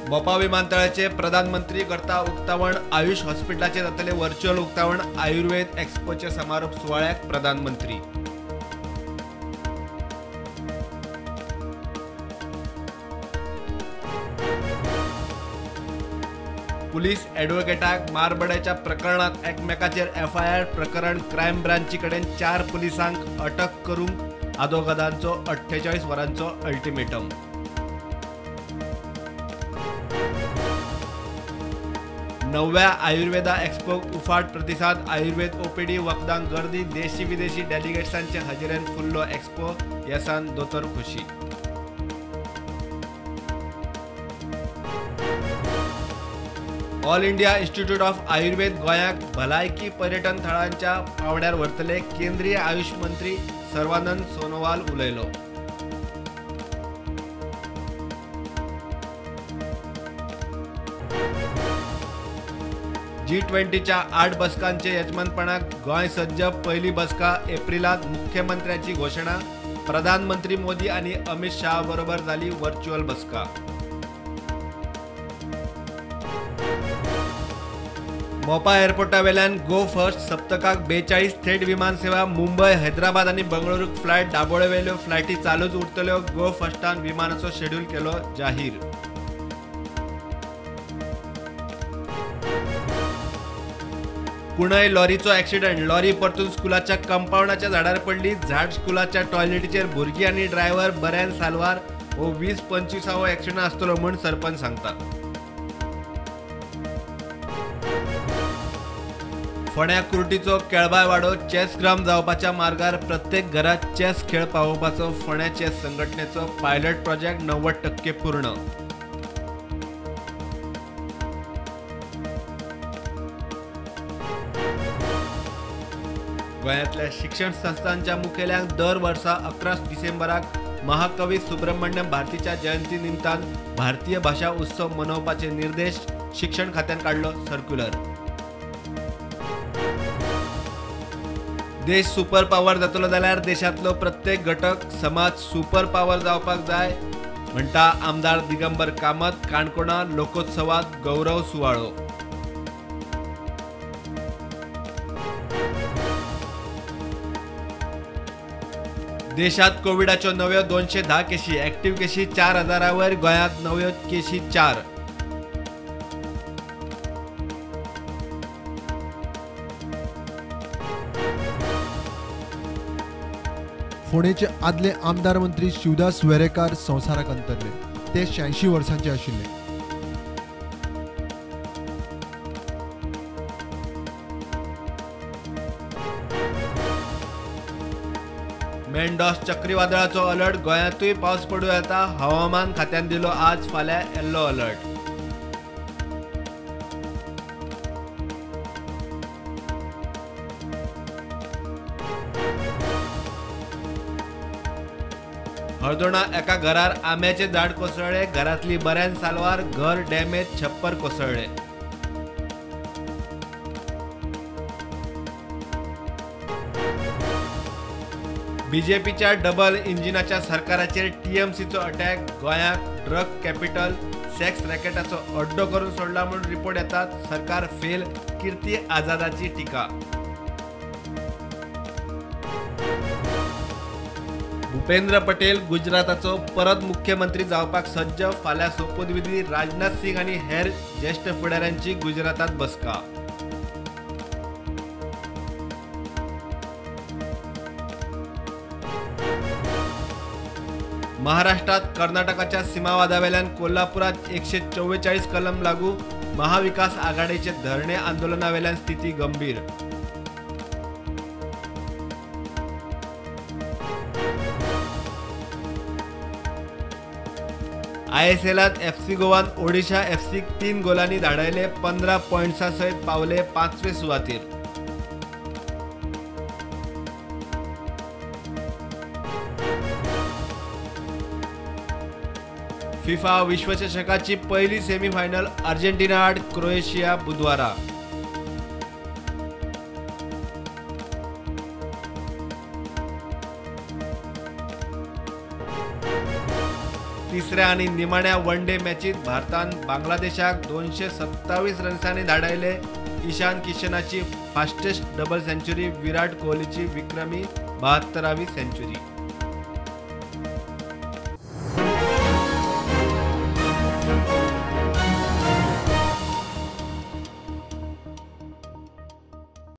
मोपा विमानतळाचे प्रधानमंत्री करता उक्तावण आयुष हॉस्पिटलाचे जातले व्हर्च्युअल उक्तावण आयुर्वेद एक्सपोचे समारोप सुवाळ्याक प्रधानमंत्री। पुलीस ॲडव्होकेटाक मारबड्याच्या प्रकरणात एकमेकाचेर FIR प्रकरण क्रायम ब्रांची कडेन 4 पुलिसांक अटक करूंक आदोगादांचो 48 वरांचो अल्टिमेटम। नव्या आयुर्वेदा एक्सपोक उफाट प्रतिसाद आयुर्वेद OPD वखदांक गर्दी देशी विदेशी डेलिगेट्सांचे हजेरेन फुल्लो एक्सपो येसान दोतोर खुशी। All India institute of Ayurveda गोंयाक भलायकी पर्यटन थळांच्या पावंड्यार व्हरतले केंद्रीय आयुष मंत्री सर्वानंद सोनोवाल उलयलो। G20च्या 8 बसकांचे यजमानपणाक गोंय सज्ज। पहिली बसका एप्रिलात मुख्यमंत्र्याची घोषणा। प्रधानमंत्री मोदी आणि अमित शाह बरोबर जाली व्हर्च्युअल बसका। मोपा एअरपोर्टावेल्यान गो फर्स्ट सप्तकाक 42 थेट विमान सेवा। मुंबय, हैदराबाद आणि बंगळुरूक फ्लायट दाबोळेवेल्यो फ्लायटी चालूच उरतल्यो। गो फर्स्टान विमानाचो शेड्यूल केलो जाहीर। कुणय लॉरीचो ॲक्सिडेंट। लॉरी परतून स्कुलाच्या कंपाऊंडाच्या झाडार पडली। झाड स्कुलाच्या टॉयलेटीचेर भुरगीं आणि ड्रायव्हर बऱ्यान साल्वार। हो 20-25वो ॲक्सिडेंट आसतलो म्हूण सरपंच सांगता। फोंड्या कुर्टीचो केळबाय वाडो चेस ग्राम जावपाच्या मार्गार। प्रत्येक घरात चेस खेळ पावोवपाचो फोंड्या चेस संघटनेचो पायलट प्रोजेक्ट 90% पूर्ण। गोंयांतल्या शिक्षण संस्थांच्या मुखेल्यांक दर वर्सा 11 डिसेंबराक महाकवी सुब्रमण्यम भारतीच्या जयंती निमतान भारतीय भाषा उत्सव मनोवपाचे निर्देश शिक्षण खात्यान काढलो सर्क्युलर। देश सुपर पॉवर जातलो जाल्यार देशातलो प्रत्येक घटक समाज सुपर पॉवर जावपाक जाय म्हणटा आमदार दिगंबर कामत। काणकोणा लोकोत्सवात गौरव सुवाळो। देशात कोविडाच्यो नव्यो 210 केशी। ॲक्टिव्ह केशी 4000 वयर। गोंयांत नव्यो केशी 4। फोंडेचे आदले आमदार मंत्री शिवदास वेरेकार संवसाराक अंतरले। ते 86 वर्सांचे आशिल्ले। मेंडॉस चक्रीवादळाचो अलर्ट। गोंयांतूय पावस पडूं येता। हवामान खात्यान दिलो आज फाल्यां येल्लो अलर्ट। हळदोणा एका घरार आंब्याचे झाड कोसळ्ळे। घरातली बऱ्यान साल्वार। घर डॅमेज, छप्पर कोसळ्ळे। बीजेपीच्या डबल इंजिनाच्या सरकाराचेर TMCचो अटॅक। गोंयाक ड्रग कॅपिटल सेक्स रॅकेटाचो अड्डो करून सोडला म्हणून रिपोर्ट येतात। सरकार फेल, कीर्ती आझादाची टिका। भूपेंद्र पटेल गुजराताचो परत मुख्यमंत्री जावपाक सज्ज। फाल्यां सोपुतविधी। राजनाथ सिंग आणि हेर ज्येष्ठ फुडाऱ्यांची गुजरातात बसका। महाराष्ट्रात कर्नाटकाच्या सीमावादावेल्यान कोल्हापुरात 144 कलम लागू। महाविकास आघाडीचे धरणे आंदोलनावेल्यान स्थिती गंभीर। ISLात FC गोवान ओडिशा FCक 3 गोलांनी धाडयले। 15 पॉइंट्सा सयत पावले 5वे सुवातेर। फिफा विश्वचषकाची पहिली सेमीफायनल अर्जेंटिना आड क्रोएशिया बुधवारा। तिसऱ्या आणि निमाण्या वन डे मॅचीत भारतान बांगलादेशाक 227 रन्सांनी धाडायले. ईशान किशनाची फास्टेस्ट डबल सेंचुरी, विराट कोहलीची विक्रमी 72वी सेंचुरी.